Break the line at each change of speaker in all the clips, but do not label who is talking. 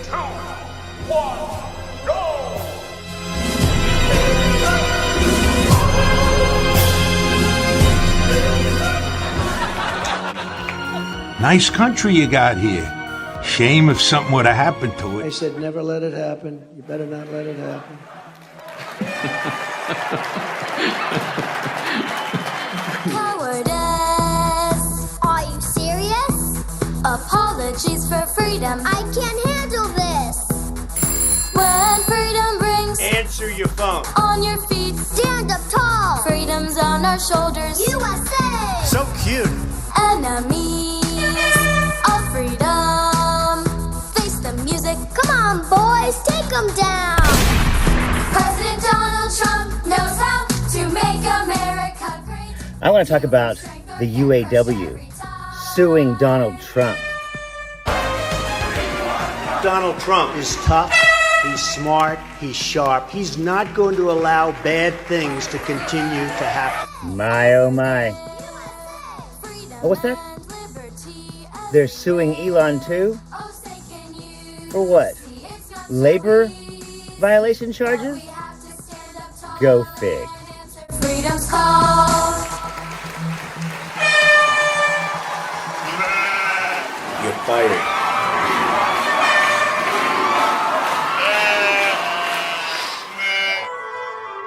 1, go!
Nice country you got here. Shame if something would have happened to
I
it.
said, never let it happen. You better not let it happen.
Cowardice. Are you serious? Apologies for freedom. I can't handle this. When freedom brings
Answer your phone.
on your feet, stand up tall. Freedom's on our shoulders. USA.
So cute.
Enemies of freedom. Face the music. Come on, boys, take them down. President Donald Trump knows how to make America great.
I want to talk about the UAW suing Donald Trump.
Donald Trump is tough. He's smart. He's sharp. He's not going to allow bad things to continue to happen.
My, oh my. Oh, what's that? They're suing Elon too? For what? Labor violation charges? Go fig.
Freedom's call.
You're fired.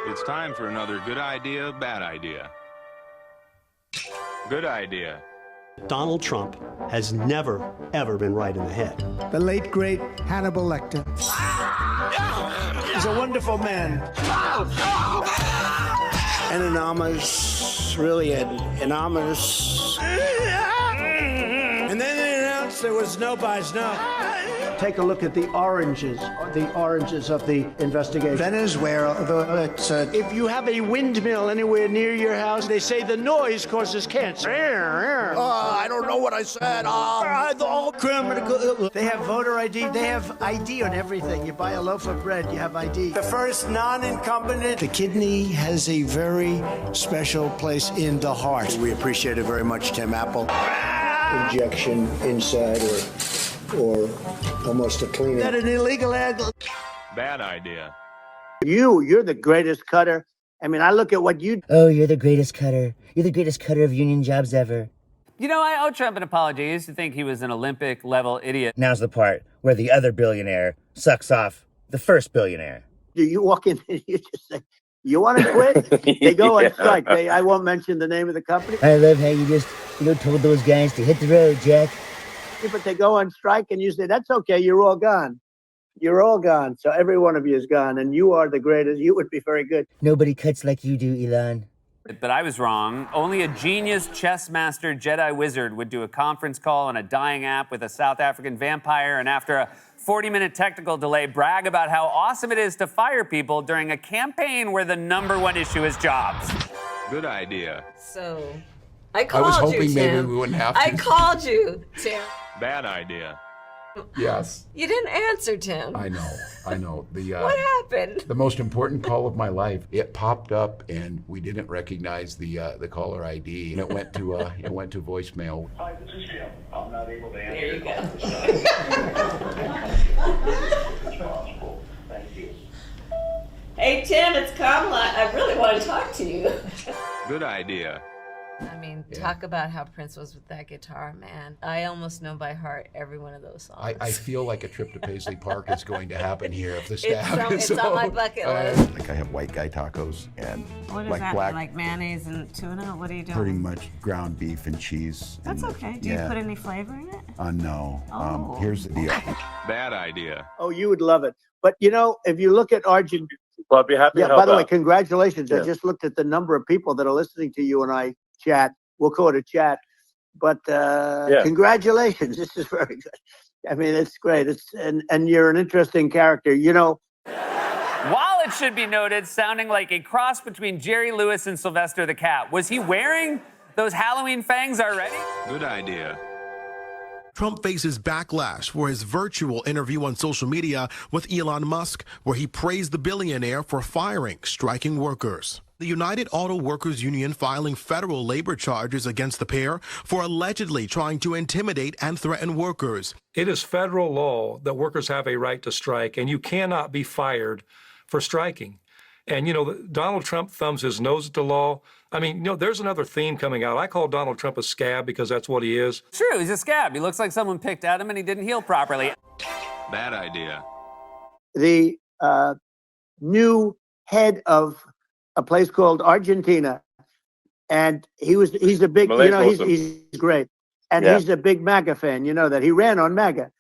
It's time for another good idea, bad idea. Good idea.
Donald Trump has never, ever been right in the head.
The late, great Hannibal Lecter. He's a wonderful man. An enormous, really an enormous. And then they announced there was no buys, no. Take a look at the oranges of the investigation. Venezuela, if you have a windmill anywhere near your house, they say the noise causes cancer.
I don't know what I said.
All criminal. They have voter ID. They have ID on everything. You buy a loaf of bread, you have ID. The first non-incumbent. The kidney has a very special place in the heart. We appreciate it very much, Tim Apple. Injection inside or almost a cleaner. Is that an illegal ad?
Bad idea.
You're the greatest cutter. I mean, I look at what you.
Oh, you're the greatest cutter. You're the greatest cutter of union jobs ever.
You know, I owe Trump an apology. I used to think he was an Olympic-level idiot.
Now's the part where the other billionaire sucks off the first billionaire.
Do you walk in and you just say, you want to quit? They go on strike. I won't mention the name of the company.
I love how you just, told those guys to hit the road, Jack.
But they go on strike and you say, that's okay, you're all gone. You're all gone. So every one of you is gone and you are the greatest. You would be very good.
Nobody cuts like you do, Elon.
But I was wrong. Only a genius chess master Jedi wizard would do a conference call on a dying app with a South African vampire and after a 40-minute technical delay brag about how awesome it is to fire people during a campaign where the #1 issue is jobs.
Good idea.
So, I called you,
I was hoping maybe
Tim.
we wouldn't have to.
I called you, Tim.
Bad idea.
Yes.
You didn't answer, Tim.
I know.
What happened?
The most important call of my life. It popped up, and we didn't recognize the caller ID, and it went to voicemail.
Hi, this is Jim. I'm not able to answer.
There you go.
Responsible. Thank you.
Hey, Tim, it's Kamala. I really want to talk to you.
Good idea.
I mean, talk about how Prince was with that guitar, man. I almost know by heart every one of those songs.
I feel like a trip to Paisley Park is going to happen here if the staff
It's on my bucket list.
Like I have white guy tacos and
What is
like
that?
black,
Like mayonnaise and tuna? What are you doing?
pretty much ground beef and cheese.
That's
and,
okay. Do you put any flavor in it?
No.
Oh.
Here's the deal.
Bad idea.
Oh, you would love it. But, if you look at Argentina.
Well, I'd be happy to help
By the way,
out.
congratulations.
Yeah.
I just looked at the number of people that are listening to you and I chat. We'll call it a chat. But congratulations. This is very good. I mean, it's great. And you're an interesting character.
While it should be noted, sounding like a cross between Jerry Lewis and Sylvester the Cat. Was he wearing those Halloween fangs already?
Good idea.
Trump faces backlash for his virtual interview on social media with Elon Musk, where he praised the billionaire for firing striking workers. The United Auto Workers Union filing federal labor charges against the pair for allegedly trying to intimidate and threaten workers.
It is federal law that workers have a right to strike, and you cannot be fired for striking. And, you know, Donald Trump thumbs his nose at the law. I mean, you know, there's another theme coming out. I call Donald Trump a scab because that's what he is.
True, he's a scab. He looks like someone picked at him and he didn't heal properly.
Bad idea.
The new head of a place called Argentina, and he's a big, you know, he's great. And he's a big MAGA fan, you know that. He ran on MAGA.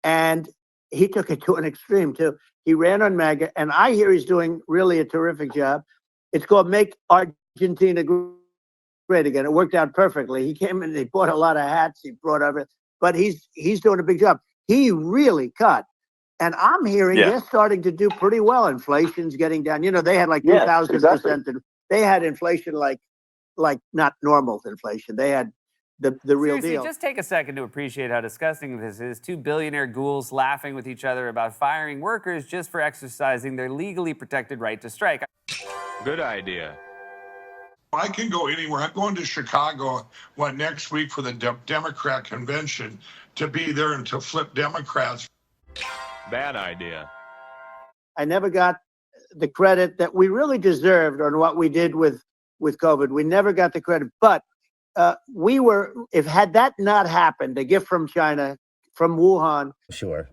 And he took it to an extreme, too. He ran on MAGA, and I hear he's doing really a terrific job. It's called Make Argentina Great Again. It worked out perfectly. He came in, he bought a lot of hats, he brought over, but he's doing a big job. He really cut. And I'm hearing they're starting to do pretty well. Inflation's getting down. You know, they had like 2,000%. Exactly. They had inflation like not normal inflation. They had the real
Seriously,
deal.
just take a second to appreciate how disgusting this is. Two billionaire ghouls laughing with each other about firing workers just for exercising their legally protected right to strike.
Good idea.
I can go anywhere. I'm going to Chicago, next week for the Democrat convention, to be there and to flip Democrats.
Bad idea.
I never got the credit that we really deserved on what we did with COVID. We never got the credit, but had that not happened, a gift from China, from Wuhan.
Sure.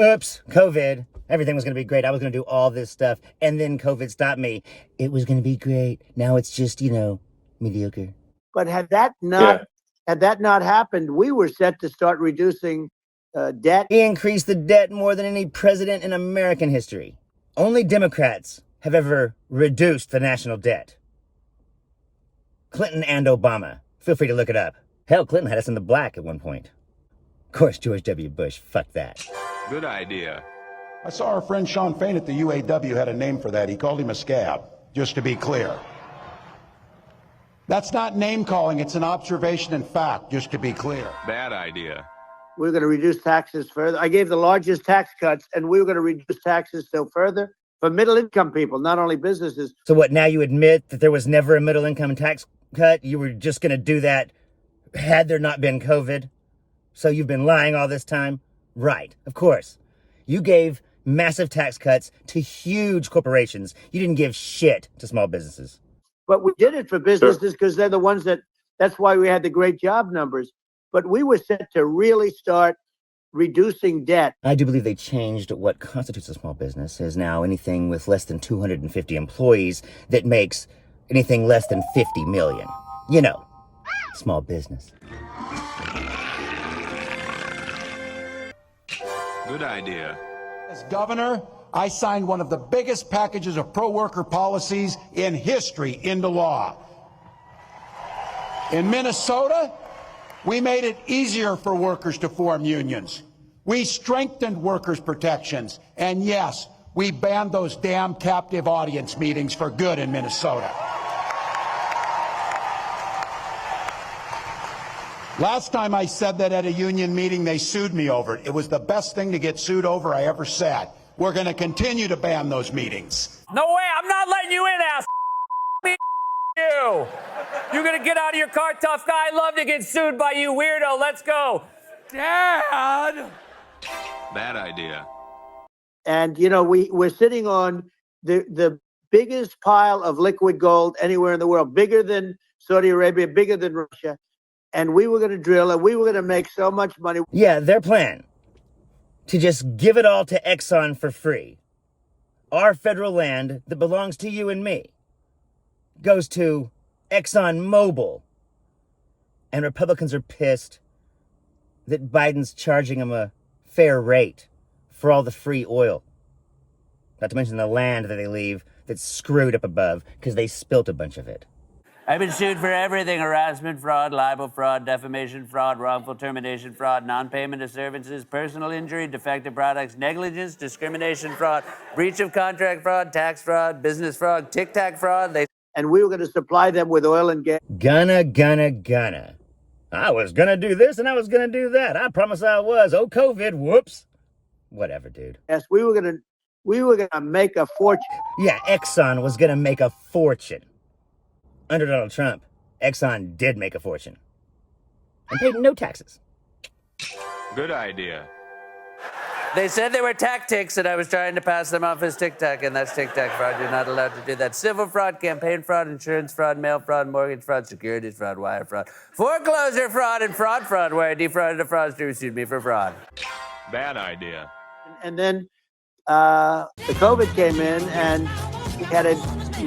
Oops, COVID. Everything was going to be great. I was going to do all this stuff, and then COVID stopped me. It was going to be great. Now it's just, you know, mediocre.
But had that not happened, we were set to start reducing debt.
He increased the debt more than any president in American history. Only Democrats have ever reduced the national debt. Clinton and Obama. Feel free to look it up. Hell, Clinton had us in the black at one point. Of course, George W. Bush, fuck that.
Good idea.
I saw our friend Sean Fain at the UAW had a name for that. He called him a scab, just to be clear. That's not name calling, it's an observation and fact, just to be clear.
Bad idea.
We were going to reduce taxes further. I gave the largest tax cuts, and we were going to reduce taxes still further for middle-income people, not only businesses.
So what, now you admit that there was never a middle-income tax cut? You were just going to do that had there not been COVID? So you've been lying all this time? Right, of course. You gave massive tax cuts to huge corporations. You didn't give shit to small businesses.
But we did it for businesses because they're the ones that's why we had the great job numbers. But we were set to really start reducing debt.
I do believe they changed what constitutes a small business is now anything with less than 250 employees that makes anything less than 50 million. You know, small business.
Good idea.
As governor, I signed one of the biggest packages of pro-worker policies in history into law. In Minnesota, we made it easier for workers to form unions. We strengthened workers' protections. And yes, we banned those damn captive audience meetings for good in Minnesota. Last time I said that at a union meeting, they sued me over it. It was the best thing to get sued over I ever said. We're going to continue to ban those meetings.
No way, I'm not letting you in, ass. You. You're going to get out of your car, tough guy. I'd love to get sued by you, weirdo. Let's go. Dad.
Bad idea.
And, you know, we're sitting on the biggest pile of liquid gold anywhere in the world, bigger than Saudi Arabia, bigger than Russia. And we were going to drill, and we were going to make so much money.
Yeah, their plan, to just give it all to Exxon for free. Our federal land that belongs to you and me goes to Exxon Mobil. And Republicans are pissed that Biden's charging them a fair rate for all the free oil. Not to mention the land that they leave that's screwed up above because they spilt a bunch of it.
I've been sued for everything: harassment fraud, libel fraud, defamation fraud, wrongful termination fraud, non-payment of services, personal injury, defective products, negligence, discrimination fraud, breach of contract fraud, tax fraud, business fraud, tic-tac fraud.
And we were going to supply them with oil and gas.
Gonna. I was gonna do this and I was gonna do that. I promise I was. Oh, COVID, whoops. Whatever, dude.
Yes, we were gonna make a fortune.
Yeah, Exxon was gonna make a fortune. Under Donald Trump, Exxon did make a fortune. And paid no taxes.
Good idea.
They said they were tactics, and I was trying to pass them off as tic-tac, and that's tic-tac fraud. You're not allowed to do that. Civil fraud, campaign fraud, insurance fraud, mail fraud, mortgage fraud, securities fraud, wire fraud, foreclosure fraud, and fraud where I defrauded a fraudster who sued me for fraud.
Bad idea.
And then the COVID came in, and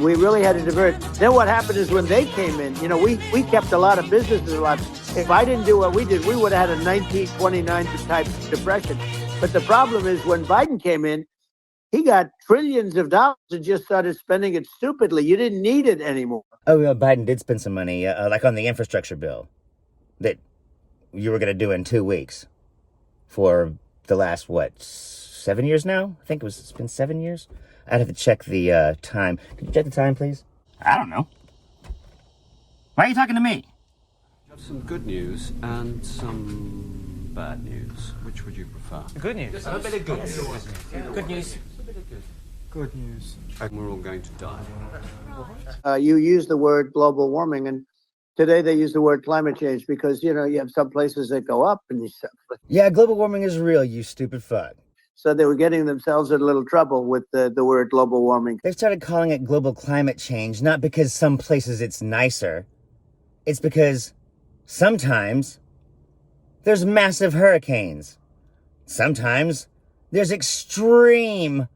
we really had to divert. Then what happened is when they came in, we kept a lot of businesses alive. If I didn't do what we did, we would have had a 1929 type depression. But the problem is when Biden came in, he got trillions of dollars and just started spending it stupidly. You didn't need it anymore.
Oh, yeah, Biden did spend some money, like on the infrastructure bill that you were going to do in 2 weeks for the last, 7 years now? I think it's been 7 years. I'd have to check the time. Could you check the time, please? I don't know. Why are you talking to me?
You have some good news and some bad news. Which would you prefer?
Good news.
A bit of good news.
Good news.
Good news. We're all going to die.
You use the word global warming, and today they use the word climate change because, you have some places that go up and stuff.
Yeah, global warming is real, you stupid fuck.
So they were getting themselves in a little trouble with the word global warming.
They started calling it global climate change, not because some places it's nicer. It's because sometimes there's massive hurricanes. Sometimes there's extreme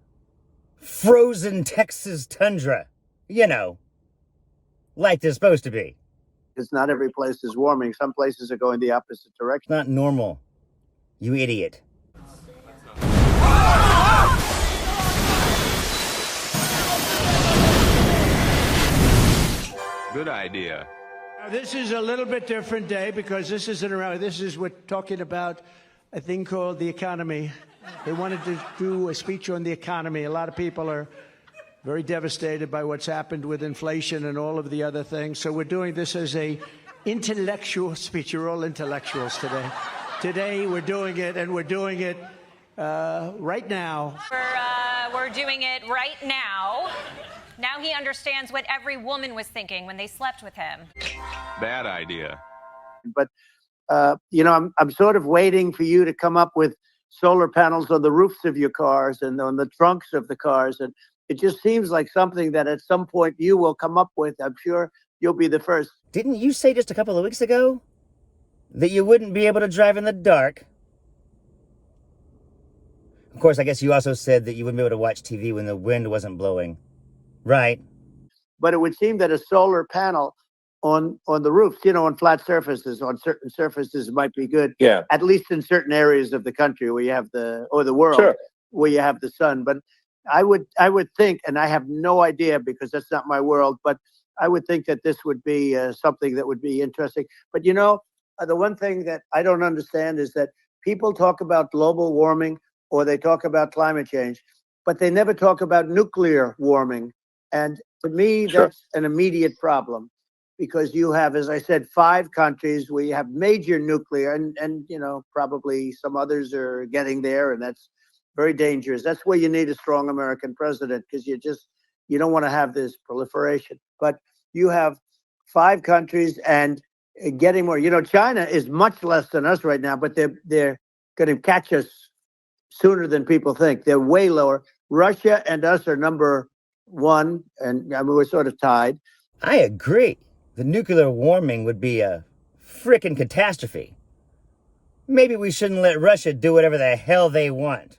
frozen Texas tundra. Like they're supposed to be.
It's not every place is warming. Some places are going the opposite direction.
It's not normal, you idiot.
Good idea.
Now, this is a little bit different day because this isn't around. We're talking about a thing called the economy. They wanted to do a speech on the economy. A lot of people are very devastated by what's happened with inflation and all of the other things. So we're doing this as a intellectual speech. You're all intellectuals today. Today we're doing it, and we're doing it right now.
We're doing it right now. Now he understands what every woman was thinking when they slept with him.
Bad idea.
But, I'm sort of waiting for you to come up with solar panels on the roofs of your cars and on the trunks of the cars. And it just seems like something that at some point you will come up with. I'm sure you'll be the first.
Didn't you say just a couple of weeks ago that you wouldn't be able to drive in the dark? Of course, I guess you also said that you wouldn't be able to watch TV when the wind wasn't blowing. Right.
But it would seem that a solar panel on the roofs, on flat surfaces, on certain surfaces might be good.
Yeah.
At least in certain areas of the country where you have the world,
Sure.
where you have the sun. But I would think, and I have no idea because that's not my world, but I would think that this would be something that would be interesting. But the one thing that I don't understand is that people talk about global warming or they talk about climate change, but they never talk about nuclear warming. And to me,
Sure.
that's an immediate problem because you have, as I said, 5 countries where you have major nuclear and probably some others are getting there, and that's very dangerous. That's where you need a strong American president because you don't want to have this proliferation. But you have 5 countries and getting more. China is much less than us right now, but they're going to catch us sooner than people think. They're way lower. Russia and us are number 1, and we're sort of tied.
I agree. The nuclear warming would be a frickin' catastrophe. Maybe we shouldn't let Russia do whatever the hell they want.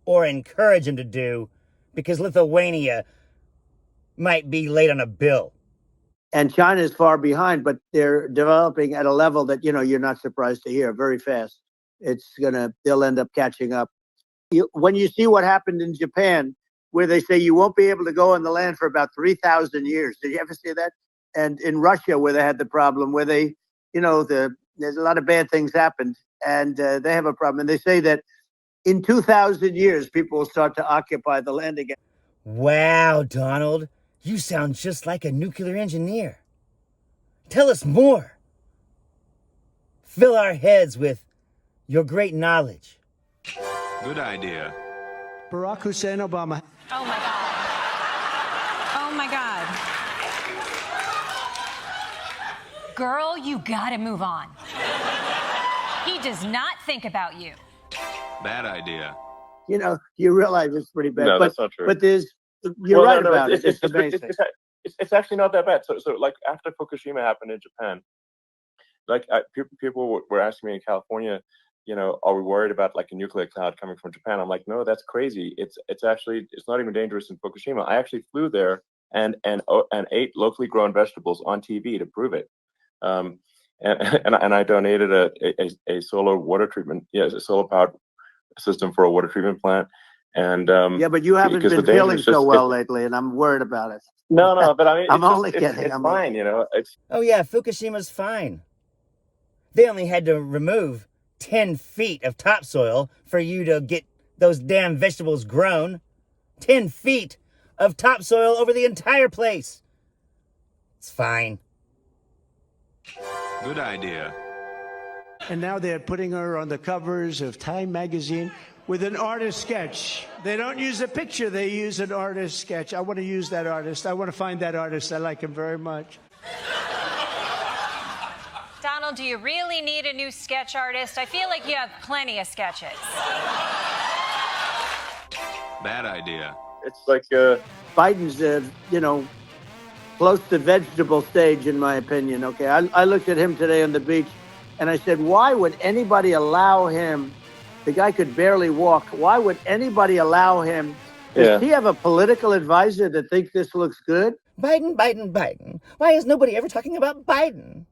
Or encourage them to do, because Lithuania might be late on a bill.
And China is far behind, but they're developing at a level that, you're not surprised to hear very fast. They'll end up catching up. When you see what happened in Japan, where they say you won't be able to go on the land for about 3,000 years. Did you ever see that? And in Russia, where they had the problem, where there's a lot of bad things happened, and they have a problem. And they say that in 2,000 years, people will start to occupy the land again.
Wow, Donald, you sound just like a nuclear engineer. Tell us more. fill our heads with your great knowledge.
Good idea.
Barack Hussein Obama.
Oh my God. Oh my God. Girl, you gotta move on. He does not think about you.
Bad idea.
You know, you realize it's pretty bad.
No,
but,
that's not true.
But you're right about it.
It's
amazing.
It's actually not that bad. So like after Fukushima happened in Japan, like people were asking me in California, you know, are we worried about like a nuclear cloud coming from Japan? I'm like, no, that's crazy. It's not even dangerous in Fukushima. I actually flew there and ate locally grown vegetables on TV to prove it. And I donated a solar water treatment, a solar powered system for a water treatment plant. And
yeah, but you haven't been feeling so well lately, and I'm worried about it.
No, but I mean,
I'm only kidding.
It's fine, you know.
Oh yeah, Fukushima's fine. They only had to remove 10 feet of topsoil for you to get those damn vegetables grown. 10 feet of topsoil over the entire place. It's fine.
Good idea.
And now they're putting her on the covers of Time magazine with an artist sketch. They don't use a picture, they use an artist sketch. I want to use that artist. I want to find that artist. I like him very much.
Donald, do you really need a new sketch artist? I feel like you have plenty of sketches.
Bad idea.
It's like
Biden's, close to vegetable stage, in my opinion. Okay, I looked at him today on the beach, and I said, why would anybody allow him? The guy could barely walk. Why would anybody allow him? Does he have a political advisor that thinks this looks good?
Biden. Why is nobody ever talking about Biden?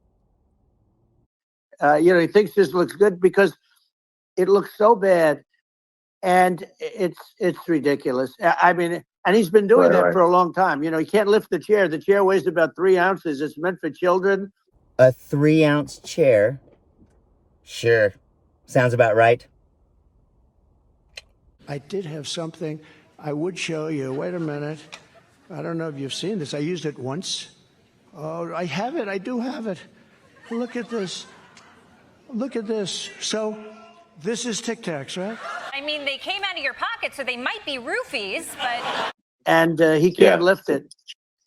He thinks this looks good because it looks so bad, and it's ridiculous. I mean, and he's been doing that for a long time. You know, he can't lift the chair. The chair weighs about 3 ounces. It's meant for children.
A 3-ounce chair? Sure. Sounds about right.
I did have something I would show you. Wait a minute. I don't know if you've seen this. I used it once. Oh, I have it. I do have it. Look at this. Look at this. So this is Tic Tacs, right?
I mean, they came out of your pocket, so they might be roofies, but...
And he can't lift it.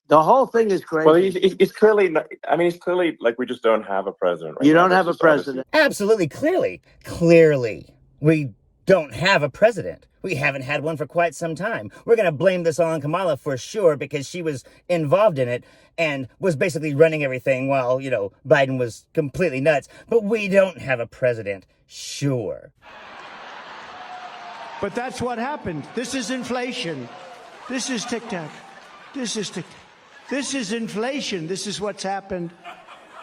The whole thing is crazy.
Well, he's clearly not, I mean, he's clearly like, we just don't have a president right
You
now.
don't have a president.
Absolutely, clearly. We don't have a president. We haven't had one for quite some time. We're going to blame this on Kamala for sure because she was involved in it and was basically running everything while, Biden was completely nuts. But we don't have a president, sure.
But that's what happened. This is inflation. This is Tic Tac. This is Tic Tac. This is inflation. This is what's happened.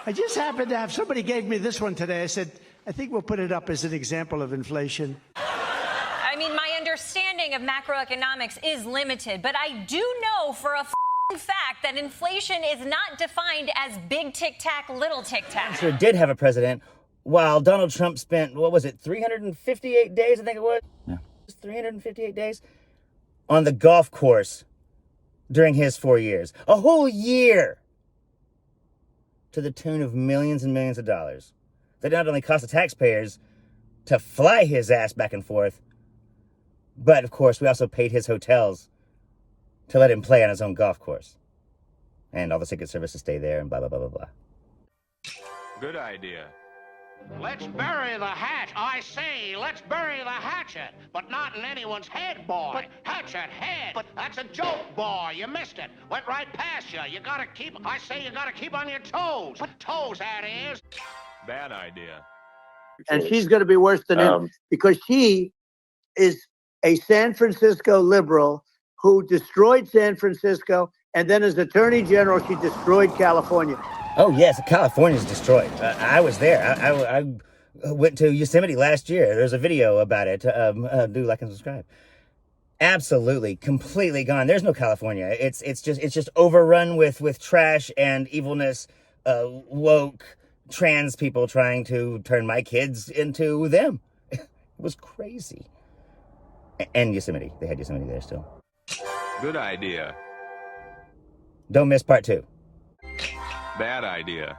I just happened to have, somebody gave me this one today. I said, I think we'll put it up as an example of inflation.
I mean, my understanding of macroeconomics is limited, but I do know for a fact that inflation is not defined as big Tic Tac, little Tic Tac.
Sure did have a president while Donald Trump spent, 358 days, I think it was? Yeah. 358 days on the golf course during his 4 years. A whole year to the tune of millions and millions of dollars that not only cost the taxpayers to fly his ass back and forth, but of course we also paid his hotels to let him play on his own golf course. And all the Secret Service to stay there and blah, blah, blah, blah, blah.
Good idea.
Let's bury the hatchet. I say, let's bury the hatchet, but not in anyone's head, boy. Hatchet, head. But that's a joke, boy. You missed it. Went right past you. You gotta keep on your toes. Toes, that is.
Bad idea.
And she's going to be worse than him because she is a San Francisco liberal who destroyed San Francisco, and then as Attorney General, she destroyed California.
Oh, yes, California's destroyed. I was there. I went to Yosemite last year. There's a video about it. Do like and subscribe. Absolutely, completely gone. There's no California. It's just overrun with trash and evilness, woke, trans people trying to turn my kids into them. It was crazy. And Yosemite. They had Yosemite there still.
Good idea.
Don't miss part 2.
Bad idea.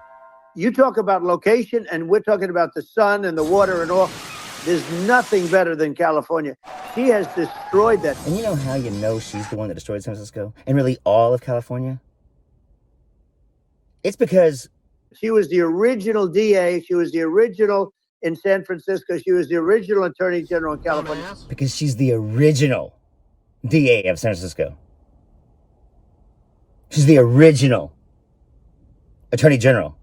You talk about location, and we're talking about the sun and the water and all. There's nothing better than California. She has destroyed that.
And you know how you know she's the one that destroyed San Francisco? And really all of California? It's because
she was the original DA. She was the original in San Francisco. She was the original Attorney General in California.
Because she's the original DA of San Francisco. She's the original Attorney General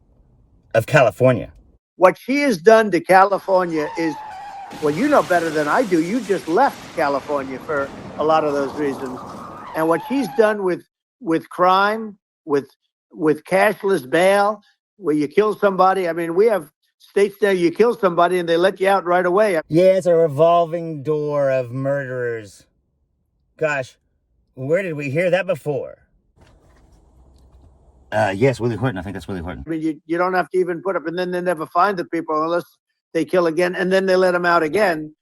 of California.
What she has done to California is, well, you know better than I do. You just left California for a lot of those reasons. And what she's done with crime, with cashless bail, where you kill somebody. I mean, we have states there you kill somebody and they let you out right away.
Yeah, it's a revolving door of murderers. Gosh, where did we hear that before? Yes, Willie Horton. I think that's Willie Horton.
I mean, you don't have to even put up, and then they never find the people unless they kill again, and then they let them out again.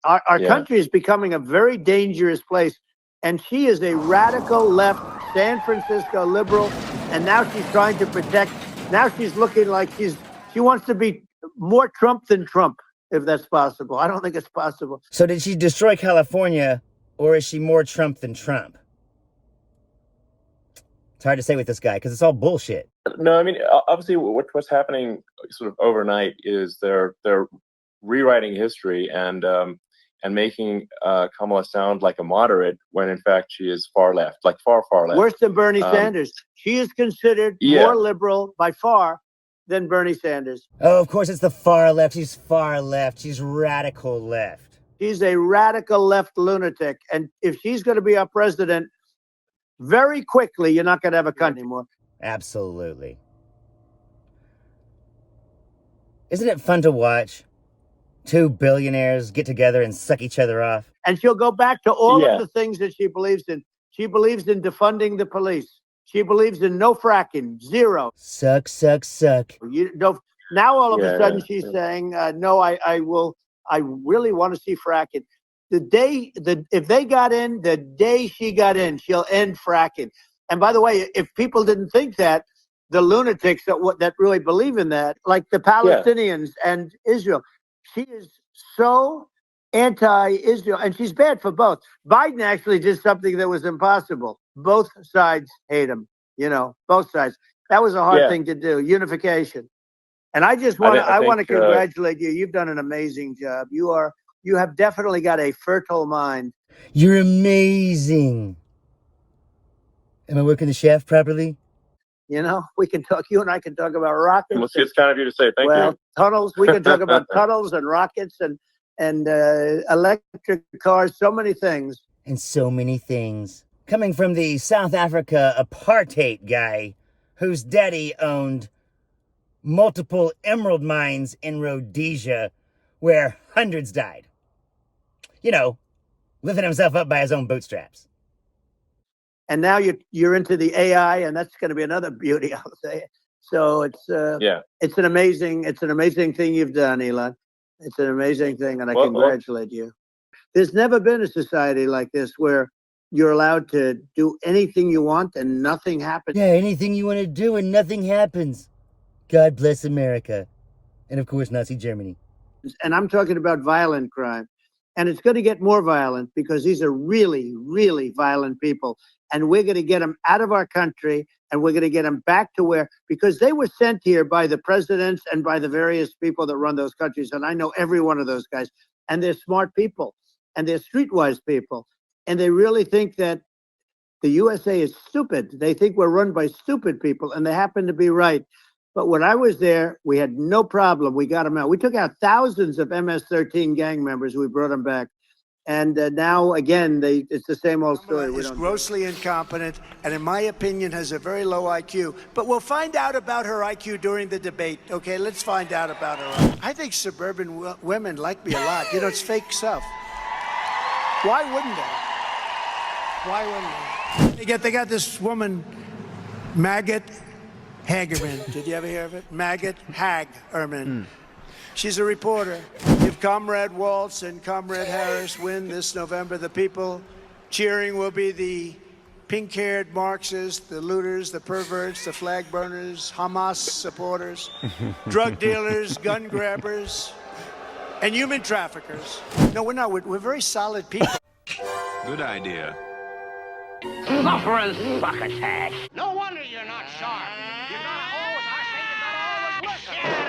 Our country is becoming a very dangerous place, and she is a radical left San Francisco liberal, and now she's trying to protect. Now she's looking like she wants to be more Trump than Trump, if that's possible. I don't think it's possible.
So did she destroy California, or is she more Trump than Trump? It's hard to say with this guy because it's all bullshit.
No, I mean, obviously what's happening sort of overnight is they're rewriting history and making Kamala sound like a moderate when in fact she is far left, like far left.
Worse than Bernie Sanders. She is considered more liberal by far than Bernie Sanders.
Oh, of course it's the far left. She's far left. She's radical left.
She's a radical left lunatic. And if she's going to be our president, very quickly, you're not going to have a country anymore.
Absolutely. Isn't it fun to watch two billionaires get together and suck each other off?
And she'll go back to all of the things that she believes in. She believes in defunding the police. She believes in no fracking, zero.
Suck.
You don't. Now all of a sudden she's saying, no, I really want to see fracking. If they got in, the day she got in, she'll end fracking. And by the way, if people didn't think that, the lunatics that really believe in that, like the Palestinians and Israel, she is so anti-Israel, and she's bad for both. Biden actually did something that was impossible. Both sides hate him, both sides. That was a hard thing to do, unification. And I just want to congratulate you. You've done an amazing job. You have definitely got a fertile mind.
You're amazing. Am I working the shaft properly?
We can talk. You and I can talk about rockets.
Well, it's kind of you to say. Thank you.
Tunnels. We can talk about tunnels and rockets and electric cars. So many things.
And so many things. Coming from the South Africa apartheid guy, whose daddy owned multiple emerald mines in Rhodesia, where hundreds died. Lifting himself up by his own bootstraps.
And now you're into the AI, and that's going to be another beauty, I'll say. So it's an amazing thing you've done, Elon. It's an amazing thing, and I congratulate you. There's never been a society like this where you're allowed to do anything you want and nothing happens.
Yeah, anything you want to do and nothing happens. God bless America. And of course, Nazi Germany.
And I'm talking about violent crime. And it's going to get more violent because these are really, really violent people. And we're going to get them out of our country, and we're going to get them back to because they were sent here by the presidents and by the various people that run those countries. And I know every one of those guys. And they're smart people, and they're streetwise people. And they really think that the USA is stupid. They think we're run by stupid people, and they happen to be right. But when I was there, we had no problem. We got them out. We took out thousands of MS-13 gang members. We brought them back. And now, again, it's the same old story. She's grossly incompetent, and in my opinion, has a very low IQ. But we'll find out about her IQ during the debate. Okay, let's find out about her. I think suburban women like me a lot. It's fake stuff. Why wouldn't they? They got this woman, Maggot Hagerman. Did you ever hear of it? Maggot Hagerman. She's a reporter. If Comrade Waltz and Comrade Harris win this November, the people cheering will be the pink-haired Marxists, the looters, the perverts, the flag burners, Hamas supporters, drug dealers, gun grabbers, and human traffickers. No, we're not. We're very solid people.
Good idea.
Suffering succotash. No wonder you're not sharp. You gotta always, I say you gotta always listen. Shut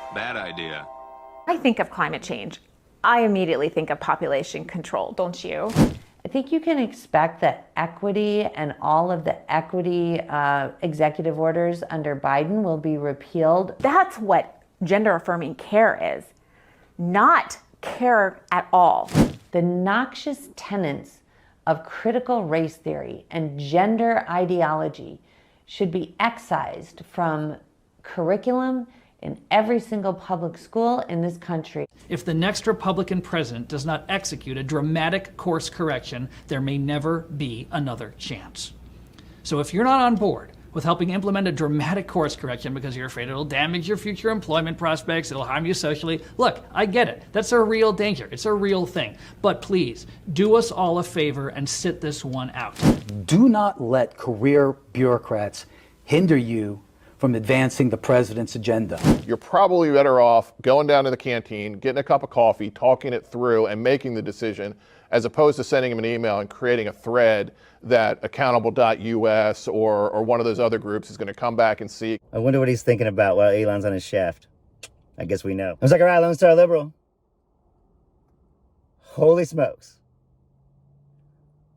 up!
Bad idea.
I think of climate change. I immediately think of population control, don't you?
I think you can expect that equity and all of the equity executive orders under Biden will be repealed.
That's what gender affirming care is, not care at all.
The noxious tenets of critical race theory and gender ideology should be excised from curriculum in every single public school in this country.
If the next Republican president does not execute a dramatic course correction, there may never be another chance. So if you're not on board with helping implement a dramatic course correction because you're afraid it'll damage your future employment prospects, it'll harm you socially, look, I get it. That's a real danger. It's a real thing. But please, do us all a favor and sit this one out.
Do not let career bureaucrats hinder you from advancing the president's agenda.
You're probably better off going down to the canteen, getting a cup of coffee, talking it through, and making the decision, as opposed to sending him an email and creating a thread that accountable.us or one of those other groups is going to come back and see.
I wonder what he's thinking about while Elon's on his shaft. I guess we know. I was like, all right, Lone Star Liberal. Holy smokes.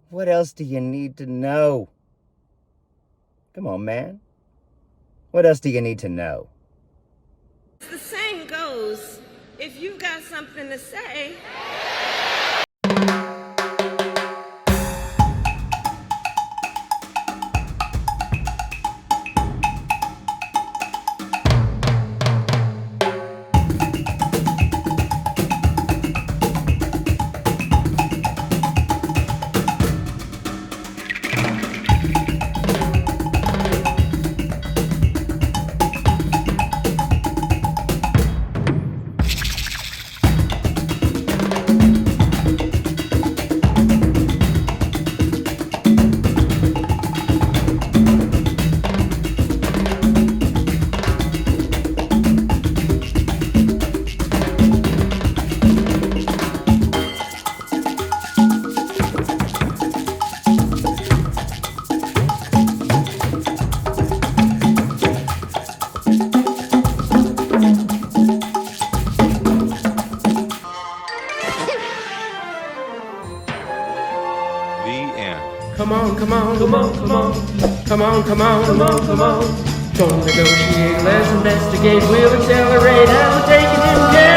What else do you need to know? Come on, man. What else do you need to know?
The saying goes, if you've got something to say.
Come on, come on, come on, come on. Come on, come on, come on, come on. Don't negotiate, let's investigate. We'll accelerate and we'll take it in.